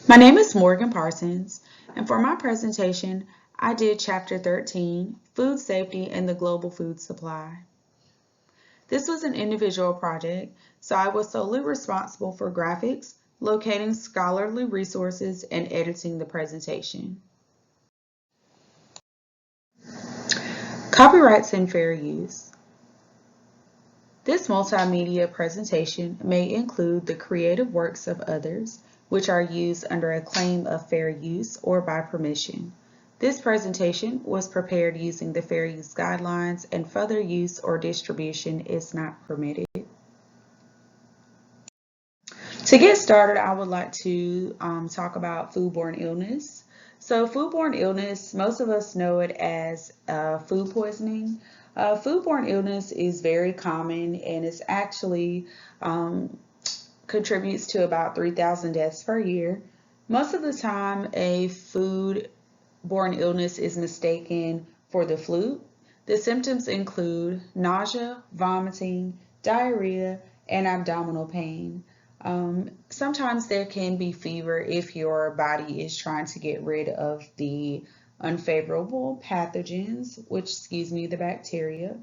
My name is Morgan Parsons, and for my presentation, I did Chapter 13, Food Safety and the Global Food Supply. This was an individual project, so I was solely responsible for graphics, locating scholarly resources, and editing the presentation. Copyrights and fair use. This multimedia presentation may include the creative works of others, which are used under a claim of fair use or by permission. This presentation was prepared using the fair use guidelines, and further use or distribution is not permitted. To get started, I would like to talk about foodborne illness. So foodborne illness, most of us know it as food poisoning. Foodborne illness is very common, and it's actually contributes to about 3,000 deaths per year. Most of the time, a foodborne illness is mistaken for the flu. The symptoms include nausea, vomiting, diarrhea, and abdominal pain. Sometimes there can be fever if your body is trying to get rid of the unfavorable pathogens, the bacteria.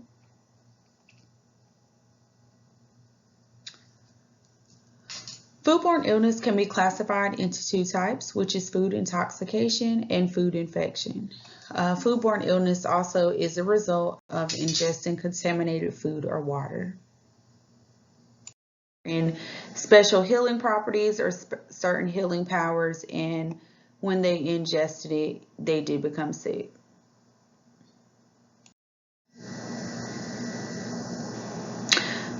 Foodborne illness can be classified into two types, which is food intoxication and food infection. Foodborne illness also is a result of ingesting contaminated food or water. And special healing properties or certain healing powers, and when they ingested it, they did become sick.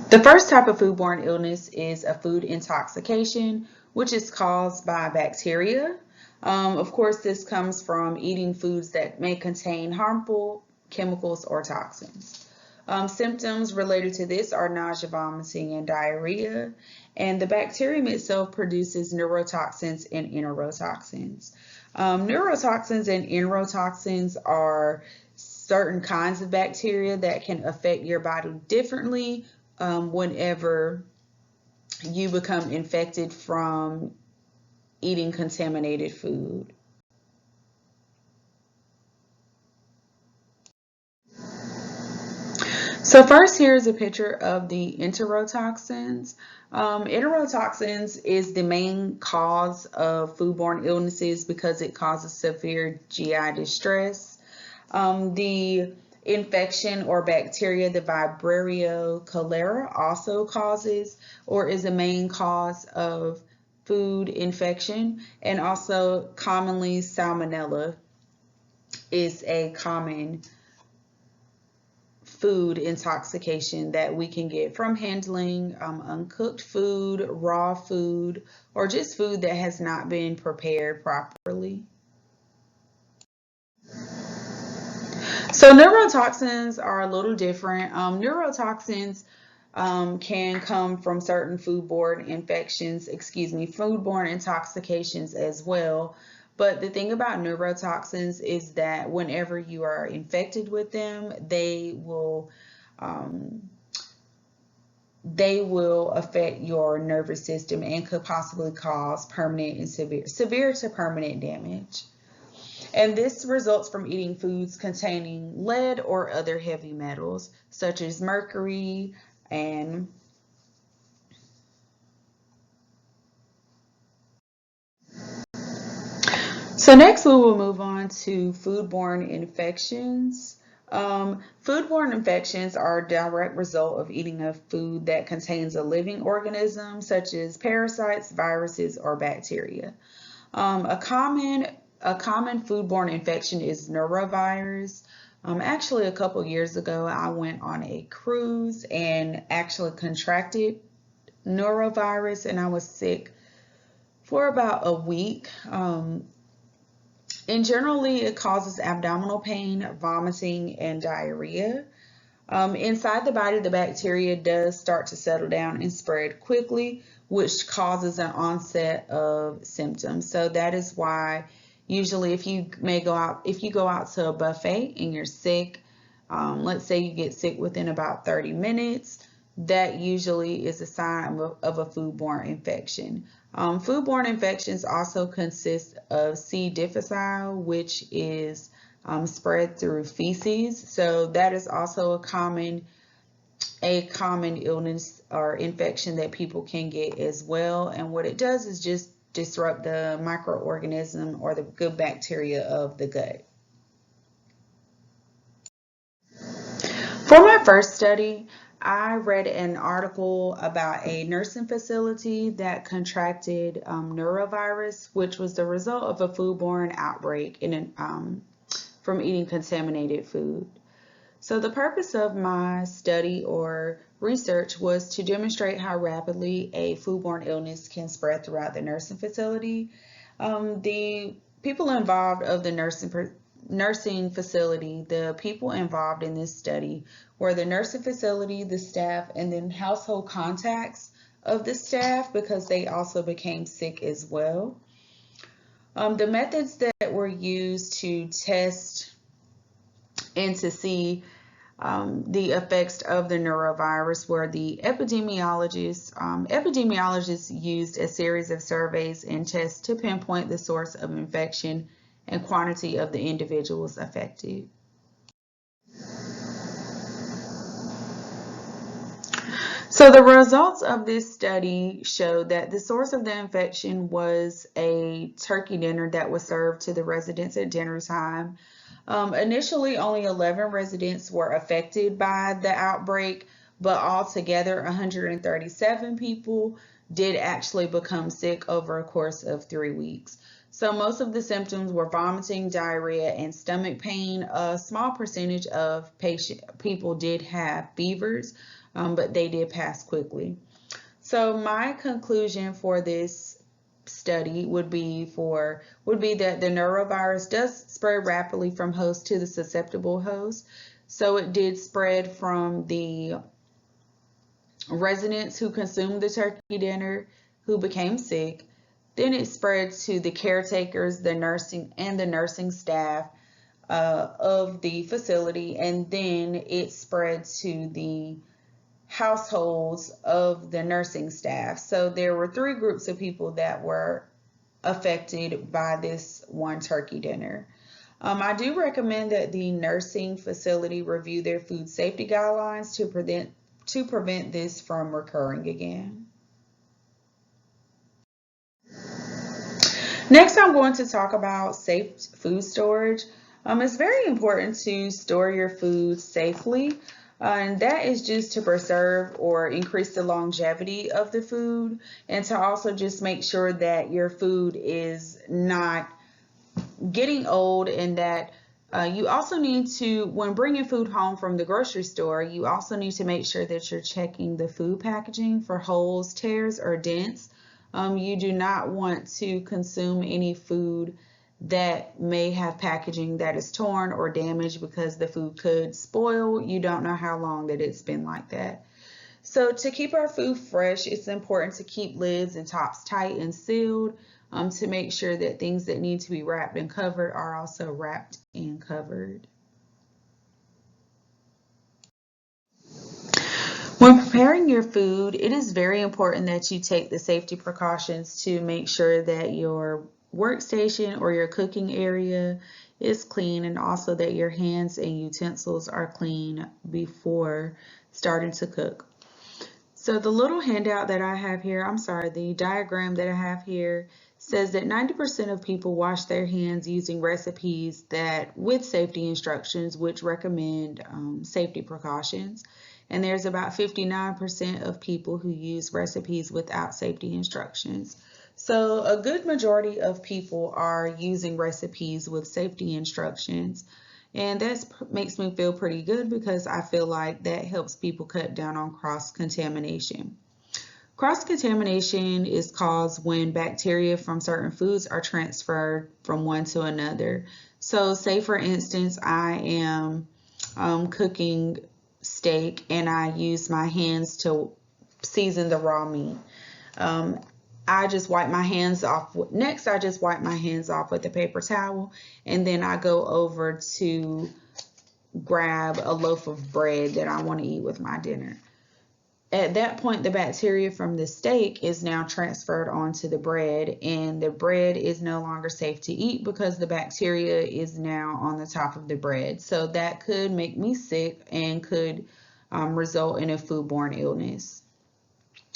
The first type of foodborne illness is a food intoxication, which is caused by bacteria. Of course, this comes from eating foods that may contain harmful chemicals or toxins. Symptoms related to this are nausea, vomiting, and diarrhea. And the bacterium itself produces neurotoxins and enterotoxins. Neurotoxins and enterotoxins are certain kinds of bacteria that can affect your body differently whenever you become infected from eating contaminated food. So first, here's a picture of the enterotoxins. Enterotoxins is the main cause of foodborne illnesses because it causes severe GI distress. The infection or bacteria, the Vibrio cholera, also causes or is a main cause of food infection, and also commonly Salmonella is a common food intoxication that we can get from handling uncooked food, raw food, or just food that has not been prepared properly. So neurotoxins are a little different. Neurotoxins can come from certain foodborne intoxications as well. But the thing about neurotoxins is that whenever you are infected with them, they will affect your nervous system and could possibly cause permanent and severe to permanent damage. And this results from eating foods containing lead or other heavy metals, such as mercury and So next we will move on to foodborne infections. Foodborne infections are a direct result of eating a food that contains a living organism, such as parasites, viruses, or bacteria. A common foodborne infection is norovirus. Actually, a couple years ago, I went on a cruise and actually contracted norovirus, and I was sick for about a week. And generally, it causes abdominal pain, vomiting, and diarrhea. Inside the body, the bacteria does start to settle down and spread quickly, which causes an onset of symptoms. So that is why usually if you go out to a buffet and you're sick, let's say you get sick within about 30 minutes, that usually is a sign of a foodborne infection. Foodborne infections also consist of C. difficile, which is spread through feces. So that is also a common illness or infection that people can get as well. And what it does is just disrupt the microorganism or the good bacteria of the gut. For my first study, I read an article about a nursing facility that contracted norovirus, which was the result of a foodborne outbreak from eating contaminated food. So the purpose of my study or research was to demonstrate how rapidly a foodborne illness can spread throughout the nursing facility. The people involved of the nursing facility, the people involved in this study were the nursing facility, the staff, and then household contacts of the staff because they also became sick as well. The methods that were used to test and to see the effects of the norovirus were the epidemiologists. Epidemiologists used a series of surveys and tests to pinpoint the source of infection and quantity of the individuals affected. So the results of this study showed that the source of the infection was a turkey dinner that was served to the residents at dinner time. Initially, only 11 residents were affected by the outbreak, but altogether, 137 people did actually become sick over a course of 3 weeks. So most of the symptoms were vomiting, diarrhea, and stomach pain. A small percentage of people did have fevers, but they did pass quickly. So my conclusion for this study would be that the norovirus does spread rapidly from host to the susceptible host. So it did spread from the residents who consumed the turkey dinner who became sick. Then it spread to the caretakers, the nursing staff of the facility, and then it spread to the households of the nursing staff. So there were 3 groups of people that were affected by this one turkey dinner. I do recommend that the nursing facility review their food safety guidelines to prevent this from recurring again. Next, I'm going to talk about safe food storage. It's very important to store your food safely, and that is just to preserve or increase the longevity of the food, and to also just make sure that your food is not getting old, and that you also need to, when bringing food home from the grocery store, you also need to make sure that you're checking the food packaging for holes, tears, or dents. You do not want to consume any food that may have packaging that is torn or damaged because the food could spoil. You don't know how long that it's been like that. So to keep our food fresh, it's important to keep lids and tops tight and sealed, to make sure that things that need to be wrapped and covered are also wrapped and covered. When preparing your food, it is very important that you take the safety precautions to make sure that your workstation or your cooking area is clean, and also that your hands and utensils are clean before starting to cook. So the little handout that I have here, the diagram that I have here says that 90% of people wash their hands using recipes that with safety instructions, which recommend safety precautions. And there's about 59% of people who use recipes without safety instructions. So a good majority of people are using recipes with safety instructions. And that makes me feel pretty good because I feel like that helps people cut down on cross-contamination. Cross-contamination is caused when bacteria from certain foods are transferred from one to another. So say for instance, I am cooking steak and I use my hands to season the raw meat. I just wipe my hands off. Next, I just wipe my hands off with a paper towel, and then I go over to grab a loaf of bread that I want to eat with my dinner. at that point, the bacteria from the steak is now transferred onto the bread, and the bread is no longer safe to eat because the bacteria is now on the top of the bread. So that could make me sick and could result in a foodborne illness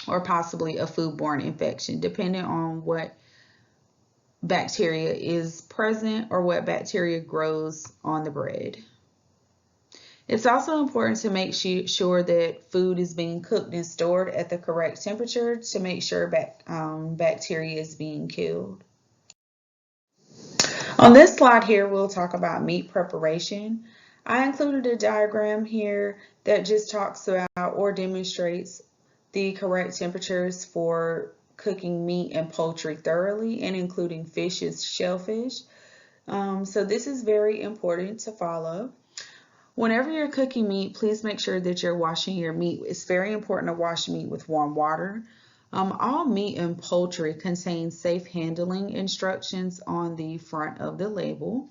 or possibly a foodborne infection, depending on what bacteria is present or what bacteria grows on the bread. It's also important to make sure that food is being cooked and stored at the correct temperature to make sure bacteria is being killed. On this slide here, we'll talk about meat preparation. I included a diagram here that just talks about or demonstrates the correct temperatures for cooking meat and poultry thoroughly, and including fish as shellfish. So this is very important to follow. Whenever you're cooking meat, please make sure that you're washing your meat. It's very important to wash meat with warm water. All meat and poultry contain safe handling instructions on the front of the label.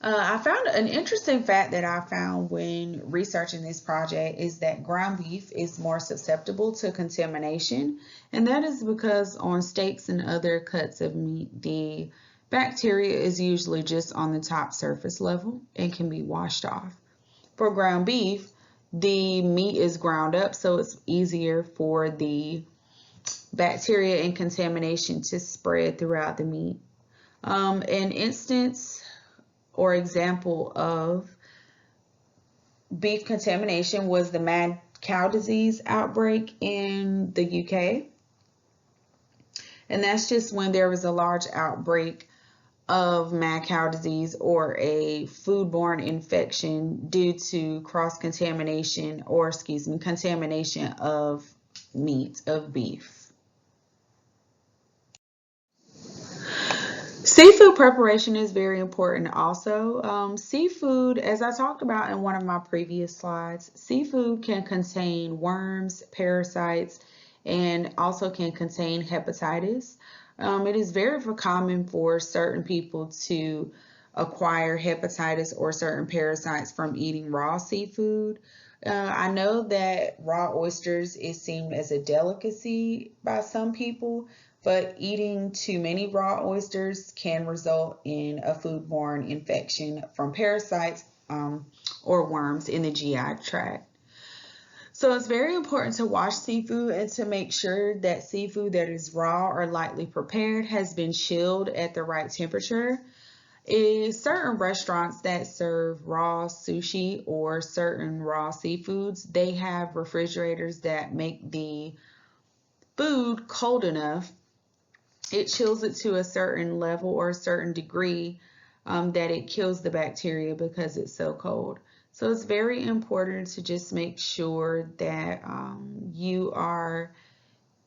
I found an interesting fact that I found when researching this project is that ground beef is more susceptible to contamination, and that is because on steaks and other cuts of meat, the bacteria is usually just on the top surface level and can be washed off. For ground beef, the meat is ground up, so it's easier for the bacteria and contamination to spread throughout the meat. An instance or example of beef contamination was the mad cow disease outbreak in the UK. And that's just when there was a large outbreak of mad cow disease or a foodborne infection due to cross-contamination or, contamination of meat, of beef. Seafood preparation is very important also. Seafood, as I talked about in one of my previous slides, seafood can contain worms, parasites, and also can contain hepatitis. It is very common for certain people to acquire hepatitis or certain parasites from eating raw seafood. I know that raw oysters is seen as a delicacy by some people, but eating too many raw oysters can result in a foodborne infection from parasites or worms in the GI tract. So it's very important to wash seafood and to make sure that seafood that is raw or lightly prepared has been chilled at the right temperature. Certain restaurants that serve raw sushi or certain raw seafoods, they have refrigerators that make the food cold enough. It chills it to a certain level or a certain degree that it kills the bacteria because it's so cold. So it's very important to just make sure that you are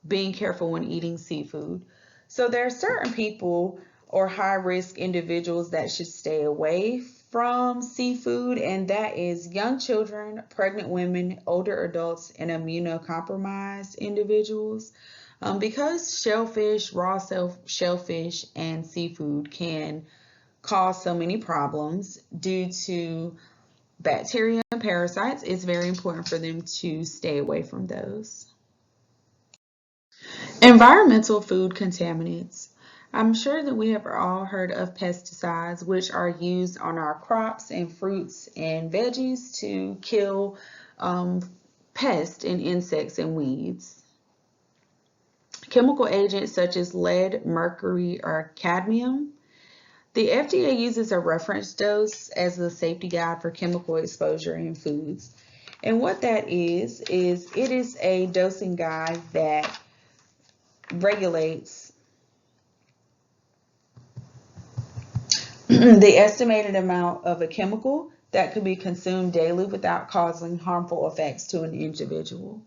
being careful when eating seafood. So there are certain people or high-risk individuals that should stay away from seafood, and that is young children, pregnant women, older adults, and immunocompromised individuals. Because shellfish, raw shellfish, and seafood can cause so many problems due to bacteria and parasites, it's very important for them to stay away from those. Environmental food contaminants. I'm sure that we have all heard of pesticides, which are used on our crops and fruits and veggies to kill pests and insects and weeds. Chemical agents such as lead, mercury, or cadmium. The FDA uses a reference dose as a safety guide for chemical exposure in foods. And what that is it is a dosing guide that regulates the estimated amount of a chemical that could be consumed daily without causing harmful effects to an individual.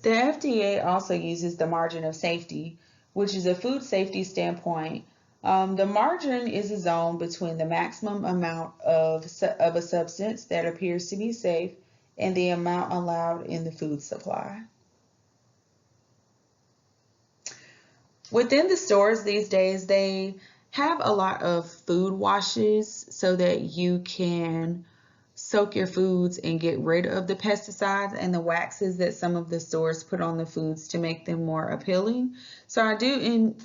The FDA also uses the margin of safety, which is a food safety standpoint. The margin is a zone between the maximum amount of a substance that appears to be safe and the amount allowed in the food supply. Within the stores these days, they have a lot of food washes so that you can soak your foods and get rid of the pesticides and the waxes that some of the stores put on the foods to make them more appealing. So I do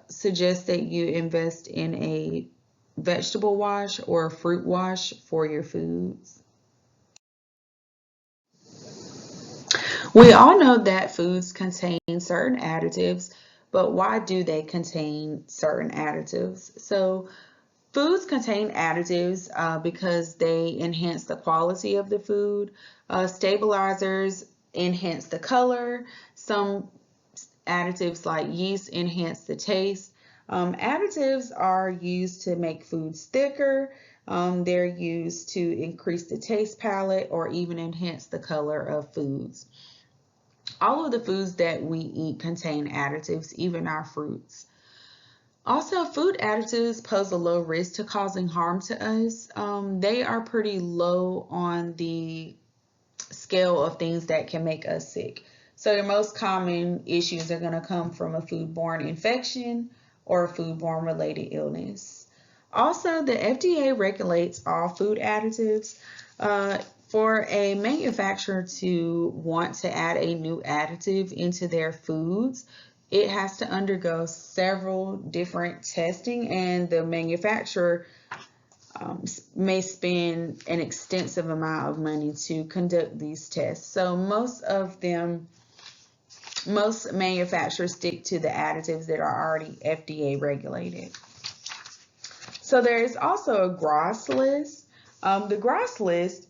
suggest that you invest in a vegetable wash or a fruit wash for your foods. We all know that foods contain certain additives, but why do they contain certain additives? So foods contain additives because they enhance the quality of the food. Stabilizers enhance the color. Some additives like yeast enhance the taste. Additives are used to make foods thicker. They're used to increase the taste palette or even enhance the color of foods. All of the foods that we eat contain additives, even our fruits. Also, food additives pose a low risk to causing harm to us. They are pretty low on the scale of things that can make us sick. So your most common issues are going to come from a foodborne infection or a foodborne related illness. Also, the FDA regulates all food additives. For a manufacturer to want to add a new additive into their foods, it has to undergo several different testing, and the manufacturer may spend an extensive amount of money to conduct these tests. So most manufacturers stick to the additives that are already FDA regulated. So there is also a GRAS list. The GRAS list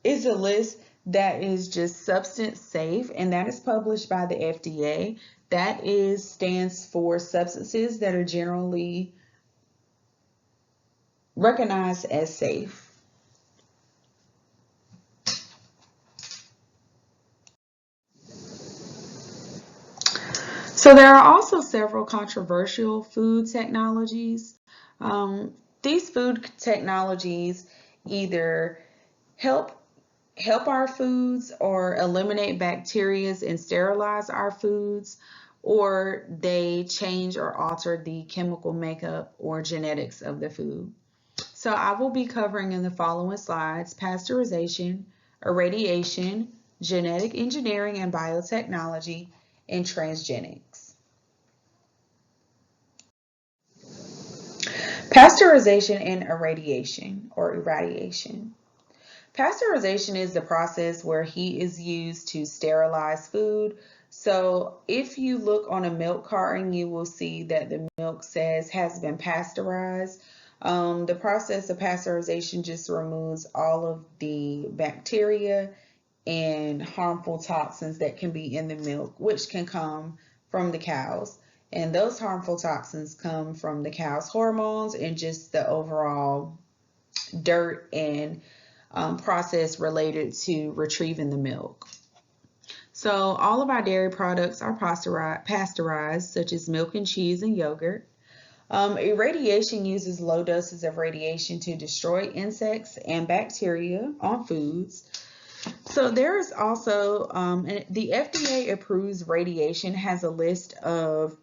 is a list that is just substance safe, and that is published by the FDA. That stands for substances that are generally recognized as safe. So there are also several controversial food technologies. These food technologies either help our foods or eliminate bacteria and sterilize our foods, or they change or alter the chemical makeup or genetics of the food. So I will be covering in the following slides pasteurization, irradiation, genetic engineering and biotechnology, and transgenics. Pasteurization and irradiation or irradiation. Pasteurization is the process where heat is used to sterilize food. So if you look on a milk carton, you will see that the milk says has been pasteurized. The process of pasteurization just removes all of the bacteria and harmful toxins that can be in the milk, which can come from the cows. And those harmful toxins come from the cow's hormones and just the overall dirt and process related to retrieving the milk. So all of our dairy products are pasteurized, such as milk and cheese and yogurt. Irradiation uses low doses of radiation to destroy insects and bacteria on foods. So there is also, the FDA approves radiation, has a list of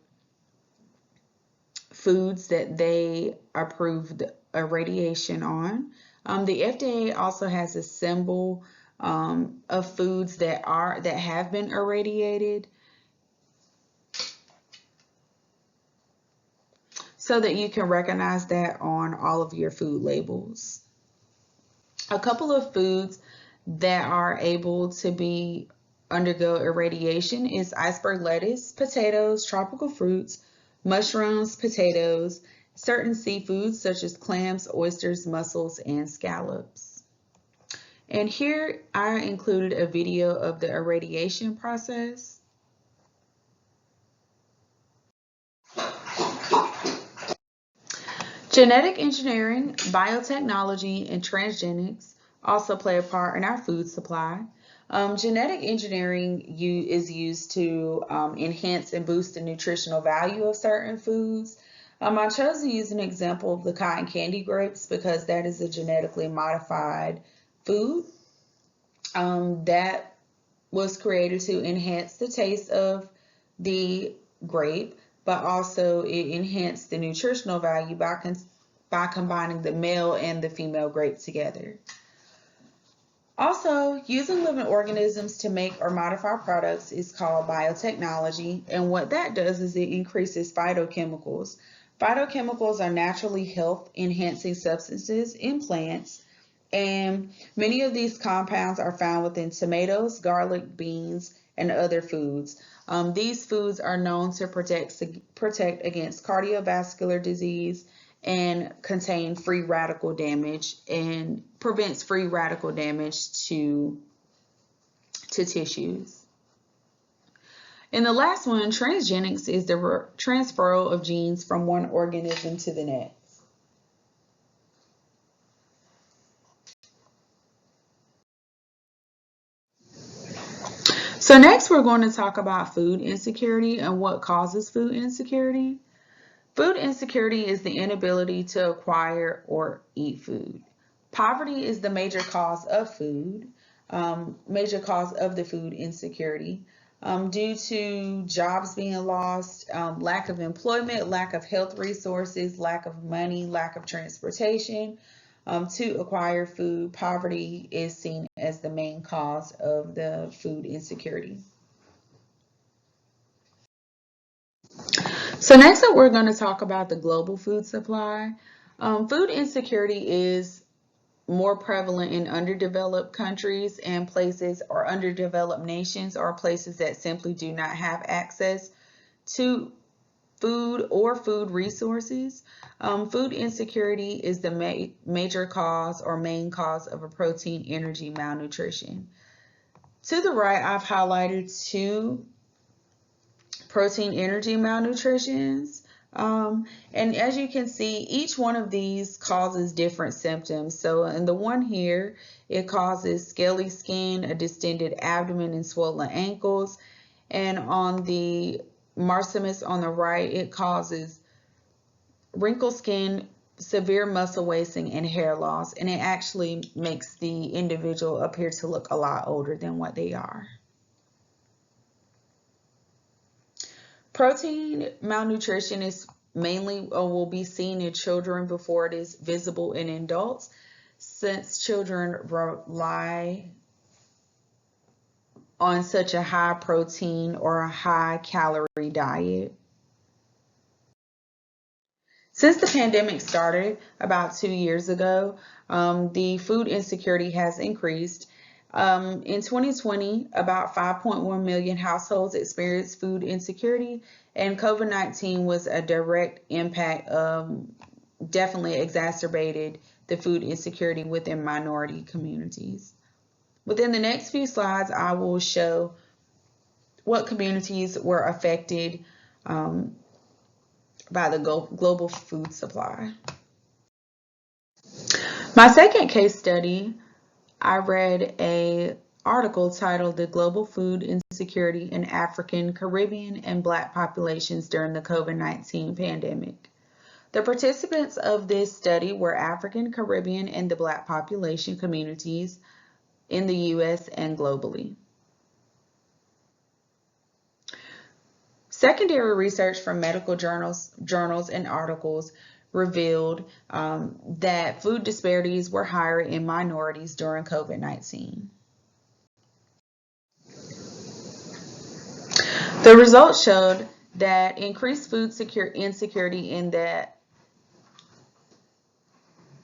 foods that they approved irradiation on. The FDA also has a symbol of foods that have been irradiated, so that you can recognize that on all of your food labels. A couple of foods that are able to be undergo irradiation is iceberg lettuce, potatoes, tropical fruits, mushrooms, potatoes, certain seafoods such as clams, oysters, mussels, and scallops. And here I included a video of the irradiation process. Genetic engineering, biotechnology, and transgenics also play a part in our food supply. Genetic engineering is used to enhance and boost the nutritional value of certain foods. I chose to use an example of the cotton candy grapes because that is a genetically modified food that was created to enhance the taste of the grape, but also it enhanced the nutritional value by combining the male and the female grape together. Also, using living organisms to make or modify products is called biotechnology, and what that does is it increases phytochemicals. Phytochemicals are naturally health enhancing substances in plants, and many of these compounds are found within tomatoes, garlic, beans, and other foods. These foods are known to protect against cardiovascular disease and contain free radical damage and prevents free radical damage to tissues. And the last one, transgenics, is the transferal of genes from one organism to the next. So next we're going to talk about food insecurity and what causes food insecurity. Food insecurity is the inability to acquire or eat food. Poverty is the major cause of major cause of the food insecurity. Due to jobs being lost, lack of employment, lack of health resources, lack of money, lack of transportation to acquire food, poverty is seen as the main cause of the food insecurity. So next up, we're going to talk about the global food supply. Food insecurity is more prevalent in underdeveloped countries and places, or underdeveloped nations, or places that simply do not have access to food or food resources. Food insecurity is the major cause or main cause of a protein energy malnutrition. To the right, I've highlighted two protein energy malnutritions. And as you can see, each one of these causes different symptoms. So in the one here, it causes scaly skin, a distended abdomen, and swollen ankles. And on the marsumus on the right, it causes wrinkled skin, severe muscle wasting, and hair loss. And it actually makes the individual appear to look a lot older than what they are. Protein malnutrition is mainly will be seen in children before it is visible in adults, since children rely on such a high protein or a high calorie diet. Since the pandemic started about 2 years ago, the food insecurity has increased. In 2020, about 5.1 million households experienced food insecurity, and COVID-19 was a direct impact, definitely exacerbated the food insecurity within minority communities. Within the next few slides, I will show what communities were affected by the global food supply. My second case study, I read an article titled "The Global Food Insecurity in African, Caribbean, and Black Populations During the COVID-19 Pandemic." The participants of this study were African, Caribbean, and the Black population communities in the U.S. and globally. Secondary research from medical journals and articles revealed that food disparities were higher in minorities during COVID-19. The results showed that increased food insecurity in the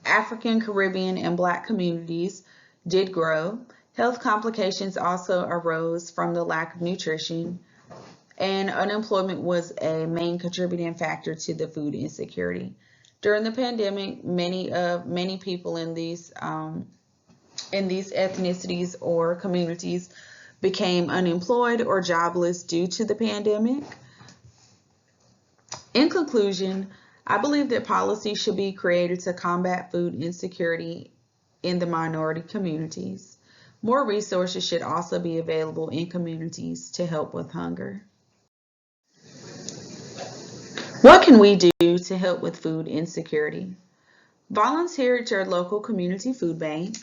African, Caribbean, and Black communities did grow. Health complications also arose from the lack of nutrition, and unemployment was a main contributing factor to the food insecurity. During the pandemic, many people in these ethnicities or communities became unemployed or jobless due to the pandemic. In conclusion, I believe that policy should be created to combat food insecurity in the minority communities. More resources should also be available in communities to help with hunger. What can we do to help with food insecurity? Volunteer at your local community food bank.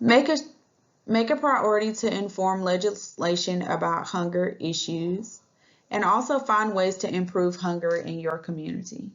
Make a priority to inform legislation about hunger issues, and also find ways to improve hunger in your community.